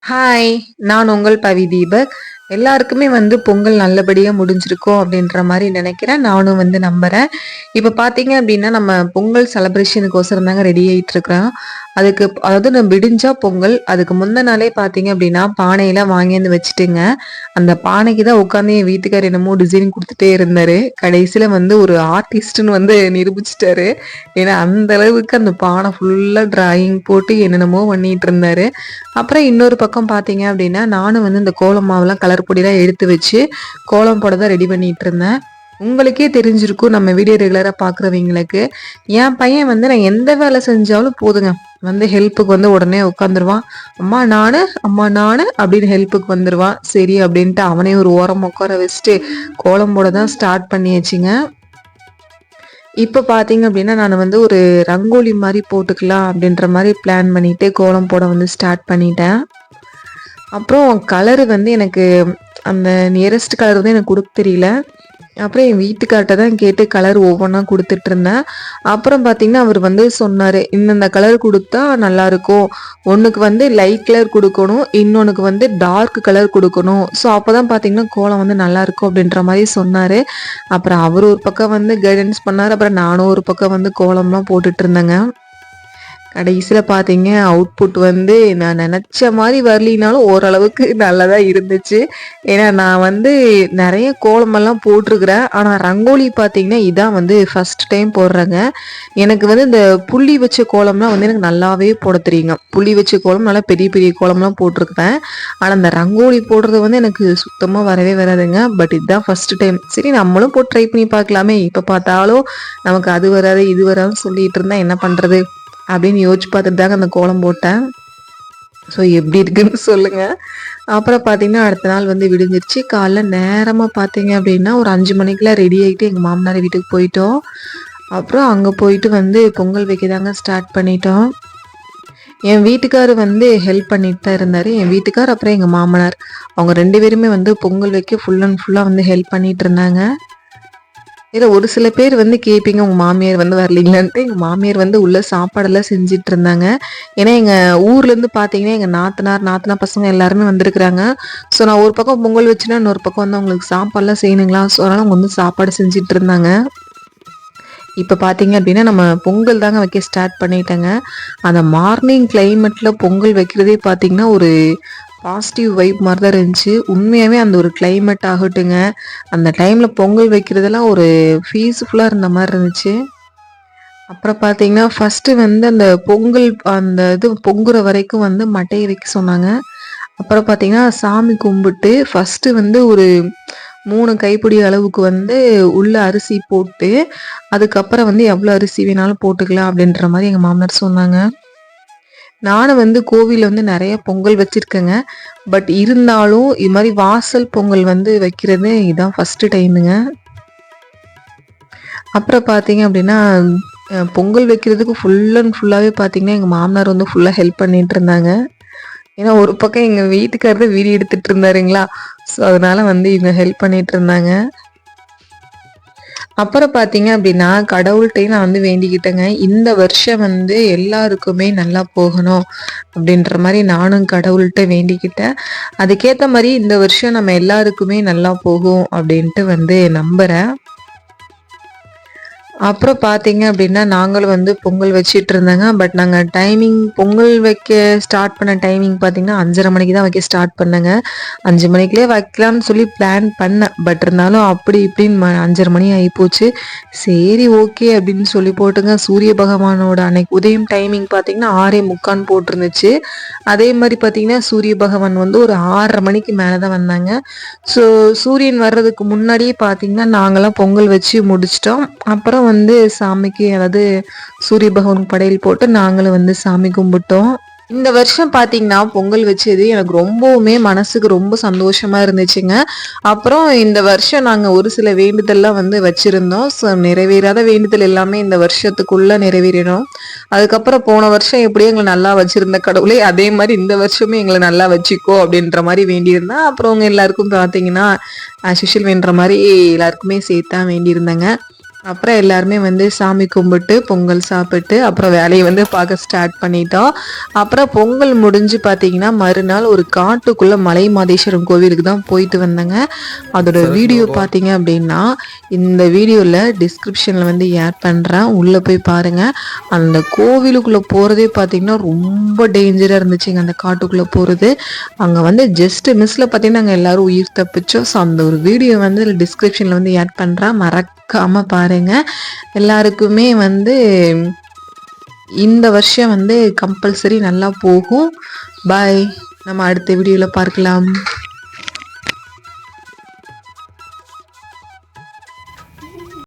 Hi! நான் உங்கள் பவிதீபக். எல்லாருக்குமே பொங்கல் நல்லபடியா முடிஞ்சிருக்கும் அப்படின்ற மாரி நெனைக்கிறேன். நானும் நம்புறேன். இப்ப பார்த்தீங்க அப்படின்னா, நம்ம பொங்கல் செலிப்ரேஷனுக்கோசரம் தாங்க ரெடி ஆயிட்டுருக்கிறோம். அதாவது விடிஞ்சா பொங்கல். அதுக்கு முந்த நாளே பார்த்தீங்க அப்படின்னா, பானையெல்லாம் வாங்கியாந்து வச்சுட்டுங்க. அந்த பானைக்கு தான் உட்காந்து என் வீட்டுக்காரர் என்னமோ டிசைன் குடுத்துட்டே இருந்தாரு. கடைசியில ஒரு ஆர்டிஸ்ட்ன்னு நிரூபிச்சுட்டாரு. ஏன்னா, அந்த அளவுக்கு அந்த பானை ஃபுல்லா டிராயிங் போட்டு என்னென்னமோ பண்ணிட்டு இருந்தாரு. அப்புறம் இன்னொரு பக்கம் பார்த்தீங்க அப்படின்னா, நானும் இந்த கோலம் மாவுலாம் கலர் பொடிலாம் எடுத்து வச்சு, கோலம் போட தான் ரெடி பண்ணிட்டு இருந்தேன். உங்களுக்கே தெரிஞ்சிருக்கும் நம்ம வீடியோ ரெகுலரா பார்க்குறவங்களுக்கு. என் பையன் நான் எந்த வேலை செஞ்சாலும் போதுங்க. ஹெல்ப்புக்கு உடனே உட்காந்துருவான். "அம்மா நானு, அம்மா நானு" அப்படின்னு ஹெல்ப்புக்கு வந்துருவான். சரி அப்படின்ட்டு அவனையும் ஒரு ஓரமா உட்கார வச்சுட்டு, கோலம் போட தான் ஸ்டார்ட் பண்ணியாச்சுங்க. இப்ப பார்த்தீங்க அப்படின்னா, நான் ஒரு ரங்கோலி மாரி போட்டுக்கலாம் அப்படின்ற மாரி பிளான் பண்ணிட்டு, கோலம் போட ஸ்டார்ட் பண்ணிட்டேன். அப்புறம் கலரு எனக்கு அந்த நியரஸ்ட் கலர் எனக்கு குடுக்க தெரியல. அப்புறம் என் வீட்டுக்கார்ட்ட தான் கேட்டு கலர் ஒவ்வொன்னா குடுத்துட்டுருந்தேன். அப்புறம் பார்த்தீங்கன்னா, அவர் சொன்னாரு, "இந்தந்த கலர் குடுத்தா நல்லாருக்கும். ஒண்ணுக்கு லைட் கலர் குடுக்கணும். இன்னொன்னுக்கு டார்க் கலர் குடுக்கணும். ஸோ அப்பதான் பார்த்தீங்கன்னா, கோலம் நல்லாருக்கும்." அப்படின்ற மாரி சொன்னாரு. அப்புறம் அவரு ஒரு பக்கம் கைடன்ஸ் பண்ணாரு. அப்புறம் நானும் ஒரு பக்கம் கோலம்லாம் போட்டுட்டுருந்தேங்க. கடைசியில பார்த்தீங்க அவுட்புட் நான் நெனச்ச மாரி வரலினாலும் ஓரளவுக்கு நல்லதா இருந்துச்சு. ஏன்னா நான் நெறைய கோலமெல்லாம் போட்டிருக்கிறேன். ஆனா ரங்கோலி பார்த்தீங்கன்னா, இதான் ஃபர்ஸ்ட் டைம் போடுறேங்க. எனக்கு இந்த புள்ளி வச்ச கோலம்லாம் எனக்கு நல்லாவே போட தெரியுங்க. புள்ளி வச்ச கோலம் நல்லா பெரிய பெரிய கோலம்லாம் போட்டிருப்பேன். ஆனா இந்த ரங்கோலி போடுறது எனக்கு சுத்தமா வரவே வராதுங்க. பட் இதுதான் ஃபர்ஸ்ட் டைம். சரி நம்மளும் போட்டு ட்ரை பண்ணி பார்க்கலாமே! இப்ப பார்த்தாலும் நமக்கு அது வராது, இது வராதுன்னு சொல்லிட்டு இருந்தா என்ன பண்றது? அப்படின்னு யோசிச்சு பார்த்துட்டு தாங்க அந்த கோலம் போட்டேன். ஸோ எப்படி இருக்குன்னு சொல்லுங்க. அப்புறம் பார்த்தீங்கன்னா, அடுத்த நாள் விடிஞ்சிருச்சு. காலைல நேரமா பார்த்தீங்க அப்படின்னா, ஒரு 5 மணிக்கெல்லாம் ரெடி ஆகிட்டு எங்கள் மாமனார் வீட்டுக்கு போயிட்டோம். அப்புறம் அங்கே போயிட்டு பொங்கல் வைக்க தாங்க ஸ்டார்ட் பண்ணிட்டோம். என் வீட்டுக்காரர் ஹெல்ப் பண்ணிட்டு தான் இருந்தாரு. என் வீட்டுக்கார் அப்புறம் எங்கள் மாமனார் அவங்க 2 பேருமே பொங்கல் வைக்க ஃபுல் அண்ட் ஃபுல்லாக ஹெல்ப் பண்ணிட்டு இருந்தாங்க. இதில் ஒரு சில பேர் கேட்பீங்க உங்கள் மாமியார் வரலீங்களான்ட்டு. எங்கள் மாமியார் உள்ள சாப்பாடெல்லாம் செஞ்சுட்டு இருந்தாங்க. ஏன்னா எங்கள் ஊர்லேருந்து பார்த்தீங்கன்னா எங்கள் நாத்தனார் பசங்க எல்லாருமே வந்திருக்கிறாங்க. ஸோ நான் ஒரு பக்கம் பொங்கல் வச்சுன்னா இன்னொரு பக்கம் அவங்களுக்கு சாப்பாடெல்லாம் செய்யணுங்களா. ஸோ அதனால் அவங்க சாப்பாடு செஞ்சுட்டு இருந்தாங்க. இப்போ பார்த்தீங்க அப்படின்னா நம்ம பொங்கல் தாங்க வைக்க ஸ்டார்ட் பண்ணிட்டேங்க. அந்த மார்னிங் கிளைமேட்டில் பொங்கல் வைக்கிறதே பார்த்தீங்கன்னா ஒரு பாசிட்டிவ் வைப் மாதிரி தான் இருந்துச்சு. உண்மையாகவே அந்த ஒரு கிளைமேட் ஆகட்டுங்க, அந்த டைமில் பொங்கல் வைக்கிறதெல்லாம் ஒரு பீஸ்ஃபுல்லாக இருந்த மாதிரி இருந்துச்சு. அப்புறம் பார்த்தீங்கன்னா ஃபஸ்ட்டு அந்த பொங்கல் அந்த இது பொங்குற வரைக்கும் மட்டையை வைக்க சொன்னாங்க. அப்புறம் பார்த்தீங்கன்னா சாமி கும்பிட்டு ஃபஸ்ட்டு ஒரு 3 கைப்பிடி அளவுக்கு உள்ள அரிசி போட்டு, அதுக்கப்புறம் எவ்வளோ அரிசி வேணாலும் போட்டுக்கலாம் அப்படின்ற மாதிரி எங்கள் மாமனார் சொன்னாங்க. நானும் கோவில்ல நெறைய பொங்கல் வச்சிருக்கேங்க. பட் இருந்தாலும் இது மாதிரி வாசல் பொங்கல் வைக்கிறது இதான் ஃபர்ஸ்ட் டைமுங்க. அப்புறம் பார்த்தீங்க அப்படின்னா, பொங்கல் வைக்கிறதுக்கு ஃபுல் அண்ட் ஃபுல்லாவே பார்த்தீங்கன்னா, எங்க மாமனார் ஃபுல்லா ஹெல்ப் பண்ணிட்டு இருந்தாங்க. ஏன்னா ஒரு பக்கம் எங்க வீட்டுக்காரர் வீடியோ எடுத்துட்டு இருந்தாருங்களா, ஸோ அதனால இவங்க ஹெல்ப் பண்ணிட்டு இருந்தாங்க. அப்புறம் பார்த்தீங்க அப்படின்னா, கடவுள்ட்டயும் நான் வேண்டிக்கிட்டேங்க. இந்த வருஷம் எல்லாருக்குமே நல்லா போகணும் அப்படின்ற மாரி நானும் கடவுள்ட்ட வேண்டிக்கிட்டேன். அதுக்கேத்த மாரி இந்த வருஷம் நம்ம எல்லாருக்குமே நல்லா போகும் அப்படின்ட்டு நம்புறேன். அப்புறம் பார்த்தீங்க அப்படின்னா, நாங்களும் பொங்கல் வச்சுட்டு இருந்தாங்க. பட் நாங்கள் டைமிங் பொங்கல் வைக்க ஸ்டார்ட் பண்ண டைமிங் பார்த்தீங்கன்னா, 5:30 மணிக்கு தான் வைக்க ஸ்டார்ட் பண்ணேங்க. 5 மணிக்குள்ளே வைக்கலான்னு சொல்லி பிளான் பண்ணேன். பட் இருந்தாலும் அப்படி இப்படின்னு 5:30 மணி ஆகிப்போச்சு. சரி ஓகே அப்படின்னு சொல்லி போட்டுங்க. சூரிய பகவானோட அன்னைக்கு உதயம் டைமிங் பார்த்தீங்கன்னா 6:45 போட்டிருந்துச்சு. அதே மாதிரி பார்த்தீங்கன்னா, சூரிய பகவான் ஒரு 6:30 மணிக்கு மேலே தான் வந்தாங்க. ஸோ சூரியன் வர்றதுக்கு முன்னாடியே பார்த்தீங்கன்னா, நாங்களாம் பொங்கல் வச்சு முடிச்சிட்டோம். அப்புறம் சாமிக்கு அதாவது சூரிய பகவானுக்கு படையல் போட்டு நாங்களும் சாமி கும்பிட்டோம். இந்த வருஷம் பார்த்தீங்கன்னா, பொங்கல் வச்சது எனக்கு ரொம்பவுமே மனசுக்கு ரொம்ப சந்தோஷமா இருந்துச்சுங்க. அப்புறம் இந்த வருஷம் நாங்க ஒரு சில வேண்டுதல்லாம் வச்சிருந்தோம். ஸோ நிறைவேறாத வேண்டுதல் எல்லாமே இந்த வருஷத்துக்குள்ள நிறைவேறிடும். அதுக்கப்புறம் போன வருஷம் எப்படியோ எங்களை நல்லா வச்சிருந்த கடவுளே, அதே மாதிரி இந்த வருஷமே எங்களை நல்லா வச்சுக்கோ அப்படின்ற மாதிரி வேண்டியிருந்தேன். அப்புறம் அவங்க எல்லாருக்கும் பார்த்தீங்கன்னா, ஆஸ் யூஷுவல் வேண்டுற மாதிரி எல்லாருக்குமே சேர்த்தா வேண்டியிருந்தேங்க. அப்புறம் எல்லாருமே வந்து சாமி கும்பிட்டு பொங்கல் சாப்பிட்டு அப்புறம் வேலையை வந்து பார்க்க ஸ்டார்ட் பண்ணிட்டோம். அப்புறம் பொங்கல் முடிஞ்சு பார்த்தீங்கன்னா மறுநாள் ஒரு காட்டுக்குள்ள மலை மாதேஸ்வரம் கோவிலுக்கு தான் போயிட்டு வந்தேங்க. அதோட வீடியோ பார்த்தீங்க அப்படின்னா இந்த வீடியோவில் டிஸ்கிரிப்ஷனில் வந்து ஆட் பண்ணுறேன், உள்ளே போய் பாருங்கள். அந்த கோவிலுக்குள்ளே போகிறதே பார்த்தீங்கன்னா ரொம்ப டேஞ்சராக இருந்துச்சுங்க. அந்த காட்டுக்குள்ளே போகிறது அங்கே வந்து ஜஸ்ட் மிஸ்ஸில் பார்த்தீங்கன்னா நாங்கள் எல்லோரும் உயிர் தப்பிச்சோம். ஸோ அந்த ஒரு வீடியோ வந்து டிஸ்கிரிப்ஷனில் வந்து ஆட் பண்ணுறேன், மறக்காம பாருங்க. எல்லாருக்குமே வந்து இந்த வருஷம் வந்து கம்பல்சரி நல்லா போகும். பாய், நம்ம அடுத்த வீடியோவில் பார்க்கலாம்.